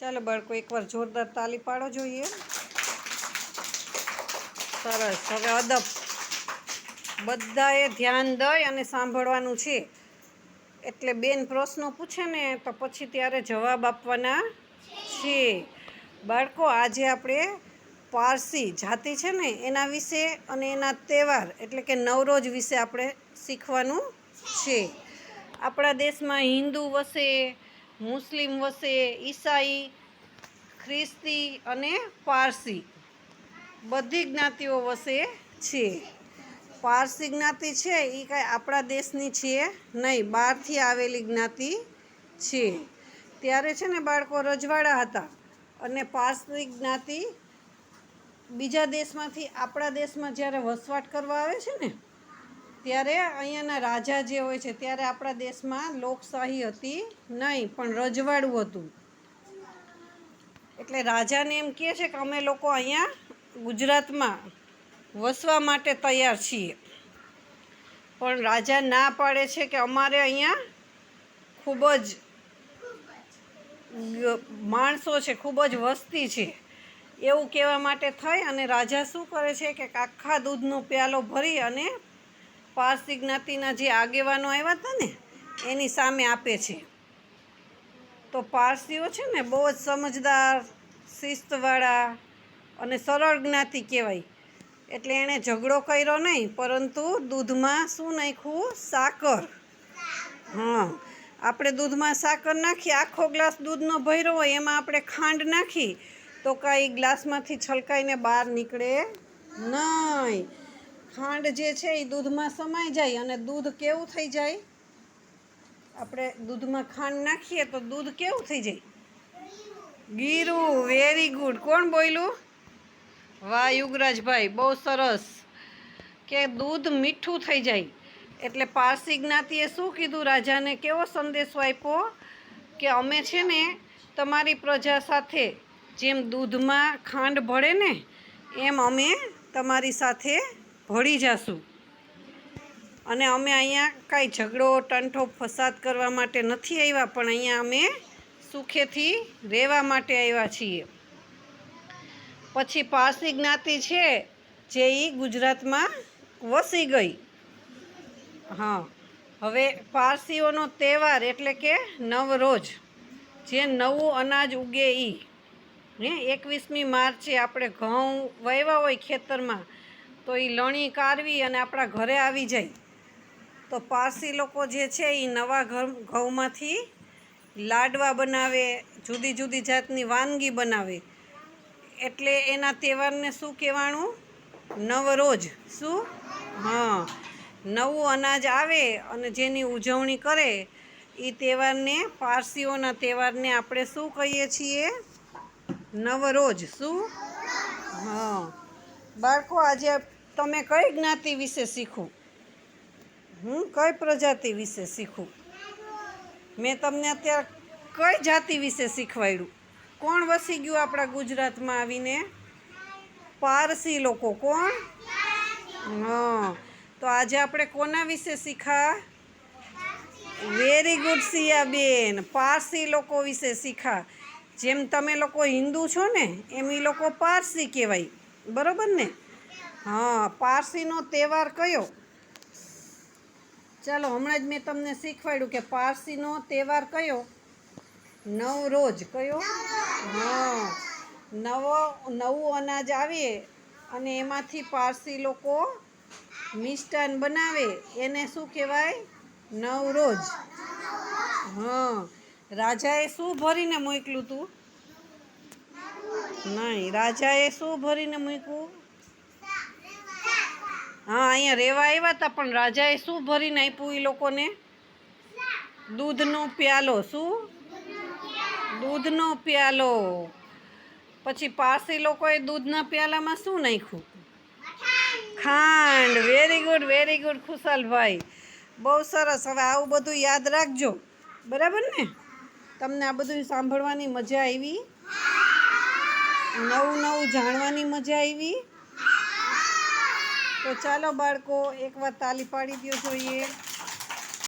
ચાલો બાળકો એકવાર જોરદાર તાલી પાડો જોઈએ. સરસ. હવે અદબ બધાએ ધ્યાન દઈ અને સાંભળવાનું છે. એટલે બેન પ્રશ્નો પૂછે ને તો પછી ત્યારે જવાબ આપવાના છે. બાળકો આજે આપણે પારસી જાતિ છે ને એના વિશે અને એના તહેવાર એટલે કે નવરોજ વિશે આપણે શીખવાનું છે. આપણા દેશમાં હિન્દુ વસે, મુસ્લિમ વસે, ઈસાઈ, ખ્રિસ્તી અને પારસી બધી જ્ઞાતિઓ વસે છે. પારસી જ્ઞાતિ છે એ કાંઈ આપણા દેશની છે નહીં, બહારથી આવેલી જ્ઞાતિ છે. ત્યારે છે ને બાળકો રજવાડા હતા અને પારસી જ્ઞાતિ બીજા દેશમાંથી આપણા દેશમાં જ્યારે વસવાટ કરવા આવે છે ને ત્યારે અહીંયાના રાજા જે હોય છે ત્યારે આપણા દેશમાં લોકશાહી હતી નહીં, પણ રજવાડું હતું. એટલે રાજાને એમ કહે છે કે અમે લોકો અહીંયા ગુજરાતમાં વસવા માટે તૈયાર છીએ, પણ રાજા ના પાડે છે કે અમારે અહીંયા ખૂબ જ માણસો છે, ખૂબ જ વસ્તી છે. એવું કહેવા માટે થઈ અને રાજા શું કરે છે કે આખા દૂધનો પ્યાલો ભરી અને પારસી જ્ઞાતિના જે આગેવાનો આવ્યા હતા ને એની સામે આપે છે. તો પારસીઓ છે ને બહુ જ સમજદાર, શિસ્તવાળા અને સરળ જ્ઞાતિ કહેવાય. એટલે એણે ઝઘડો કર્યો નહીં, પરંતુ દૂધમાં શું નાખ્યું? સાકર. આપણે દૂધમાં સાકર નાખી, આખો ગ્લાસ દૂધનો ભર્યો હોય એમાં આપણે ખાંડ નાખી તો કાંઈ ગ્લાસમાંથી છલકાઈને બહાર નીકળે નહીં. ખાંડ જે છે એ દૂધમાં સમાઈ જાય અને દૂધ કેવું થઈ જાય? આપણે દૂધમાં ખાંડ નાખીએ તો દૂધ કેવું થઈ જાય? ગીરું. Very good. કોણ બોલ્યું? વાહ યુગરાજભાઈ, બહુ સરસ. કે દૂધ મીઠું થઈ જાય. એટલે પારસી જ્ઞાતિએ શું કીધું રાજાને? કેવો સંદેશો આપ્યો કે અમે છે ને તમારી પ્રજા સાથે જેમ દૂધમાં ખાંડ ભળે ને એમ અમે તમારી સાથે ભળી જાશું. અને અમે અહીંયા કાંઈ ઝઘડો, ટંઠો, ફસાદ કરવા માટે નથી આવ્યા, પણ અહીંયા અમે સુખેથી રહેવા માટે આવ્યા છીએ. પછી પારસી જ્ઞાતિ છે જે એ ગુજરાતમાં વસી ગઈ. હવે પારસીઓનો તહેવાર એટલે કે નવરોજ, જે નવું અનાજ ઉગે એ 21મી માર્ચે આપણે ઘઉં વાવ્યા હોય ખેતરમાં તો એ લણી કાઢવી અને આપણા ઘરે આવી જાય. તો પારસી લોકો જે છે એ નવા ઘઉંમાંથી લાડવા બનાવે, જુદી જુદી જાતની વાનગી બનાવે. એટલે એના તહેવારને શું કહેવાનું? નવરોજ. શું? નવું અનાજ આવે અને જેની ઉજવણી કરે એ તહેવારને, પારસીઓના તહેવારને આપણે શું કહીએ છીએ? નવરોજ. શું? બાળકો આજે તમે કઈ જ્ઞાતિ વિશે શીખું? કઈ પ્રજાતિ વિશે શીખું? મેં તમને અત્યારે કઈ જાતિ વિશે શીખવાડ્યું? કોણ વસી ગયું આપણા ગુજરાતમાં આવીને? પારસી લોકો. કોણ? તો આજે આપણે કોના વિશે શીખા? વેરી ગુડ સિયાબેન, પારસી લોકો વિશે શીખા. જેમ તમે લોકો હિન્દુ છો ને એમ એ લોકો પારસી કહેવાય. બરાબર ને? પારસીનો તહેવાર કયો? ચાલો હમણાં જ મેં તમને શીખવાડ્યું કે પારસીનો તહેવાર કયો? નવરોજ. કયો? નવું અનાજ આવે અને એમાંથી પારસી લોકો મિષ્ટાન બનાવે એને શું કહેવાય? નવરોજ. રાજાએ શું ભરીને મોકલ્યું હતું? નહીં, રાજાએ શું ભરીને મૂક્યું? અહીંયા રહેવા આવ્યા હતા, પણ રાજાએ શું ભરીને આપ્યું એ લોકોને? દૂધનો પ્યાલો. શું? દૂધનો પ્યાલો. પછી પારસી લોકોએ દૂધના પ્યાલામાં શું નાખ્યું? ખાંડ. વેરી ગુડ, વેરી ગુડ ખુશાલભાઈ, બહુ સરસ. હવે આવું બધું યાદ રાખજો. બરાબર ને? તમને આ બધું સાંભળવાની મજા આવી? નવું નવું જાણવાની મજા આવી? તો ચાલો બાળકો એકવાર તાલી પાડી દો જોઈએ.